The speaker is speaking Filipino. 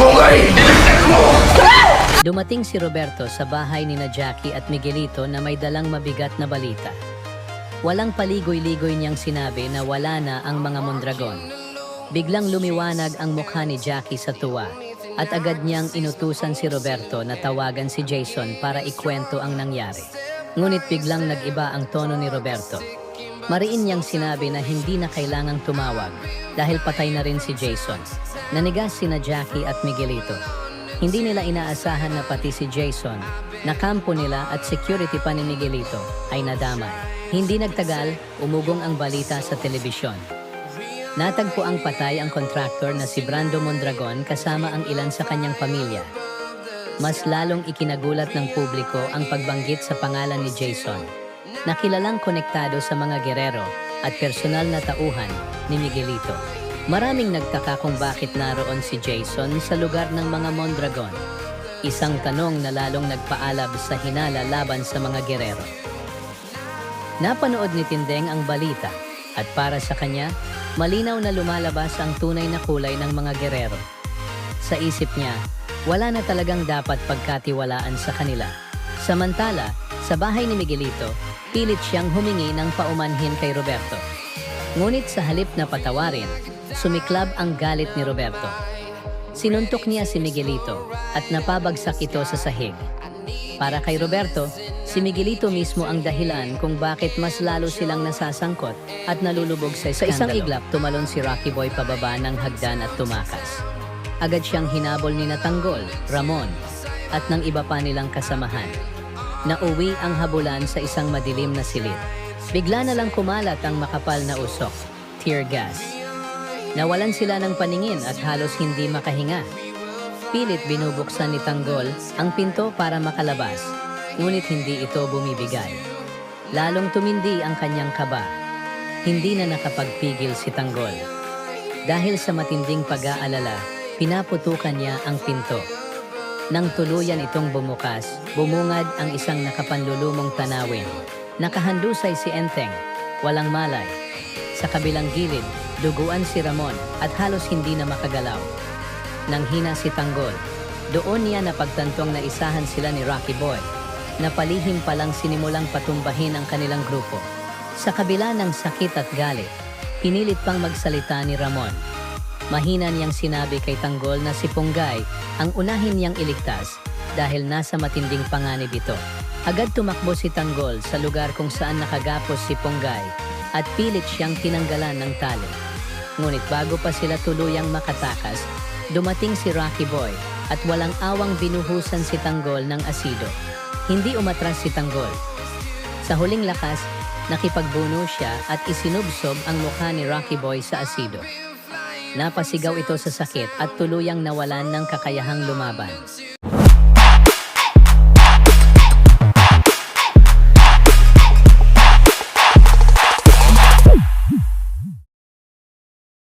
Pungay! Dinagdag mo! Dumating si Roberto sa bahay ni na Jackie at Miguelito na may dalang mabigat na balita. Walang paligoy-ligoy niyang sinabi na wala na ang mga Mondragon. Biglang lumiwanag ang mukha ni Jackie sa tuwa at agad niyang inutusan si Roberto na tawagan si Jason para ikwento ang nangyari. Ngunit biglang nag-iba ang tono ni Roberto. Mariin niyang sinabi na hindi na kailangang tumawag dahil patay na rin si Jason. Nanigas sina Jackie at Miguelito. Hindi nila inaasahan na pati si Jason, na kampo nila at security pa ni Miguelito, ay nadamay. Hindi nagtagal, umugong ang balita sa telebisyon. Natagpo ang patay ang kontraktor na si Brando Mondragon kasama ang ilan sa kanyang pamilya. Mas lalong ikinagulat ng publiko ang pagbanggit sa pangalan ni Jason, na kilalang konektado sa mga gerero at personal na tauhan ni Miguelito. Maraming nagtaka kung bakit naroon si Jason sa lugar ng mga Mondragon. Isang tanong na lalong nagpaalab sa hinala laban sa mga gerero. Napanood ni Tindeng ang balita at para sa kanya, malinaw na lumalabas ang tunay na kulay ng mga gerero. Sa isip niya, wala na talagang dapat pagkatiwalaan sa kanila. Samantala, sa bahay ni Miguelito, pilit siyang humingi ng paumanhin kay Roberto. Ngunit sa halip na patawarin, sumiklab ang galit ni Roberto. Sinuntok niya si Miguelito at napabagsak ito sa sahig. Para kay Roberto, si Miguelito mismo ang dahilan kung bakit mas lalo silang nasasangkot at nalulubog sa iskandalo. Sa isang iglap, tumalon si Rocky Boy pababa ng hagdan at tumakas. Agad siyang hinabol ni Tanggol, Ramon, at ng iba pa nilang kasamahan. Nauwi ang habulan sa isang madilim na silid. Bigla na lang kumalat ang makapal na usok, tear gas. Nawalan sila ng paningin at halos hindi makahinga. Pilit binubuksan ni Tanggol ang pinto para makalabas, ngunit hindi ito bumibigay. Lalong tumindi ang kanyang kaba. Hindi na nakapagpigil si Tanggol. Dahil sa matinding pag-aalala, pinaputukan niya ang pinto. Nang tuluyan itong bumukas, bumungad ang isang nakapanlulumong tanawin. Nakahandusay si Enteng, walang malay. Sa kabilang gilid, duguan si Ramon at halos hindi na makagalaw. Nang hina si Tanggol, doon niya napagtantong na isahan sila ni Rocky Boy, na palihim palang sinimulang patumbahin ang kanilang grupo. Sa kabila ng sakit at galit, pinilit pang magsalita ni Ramon. Mahina niyang sinabi kay Tanggol na si Punggay ang unahin niyang iligtas dahil nasa matinding panganib ito. Agad tumakbo si Tanggol sa lugar kung saan nakagapos si Punggay at pilit siyang tinanggalan ng tali. Ngunit bago pa sila tuluyang makatakas, dumating si Rocky Boy at walang awang binuhusan si Tanggol ng asido. Hindi umatras si Tanggol. Sa huling lakas, nakipagbuno siya at isinubsob ang mukha ni Rocky Boy sa asido. Napasigaw ito sa sakit at tuluyang nawalan ng kakayahang lumaban.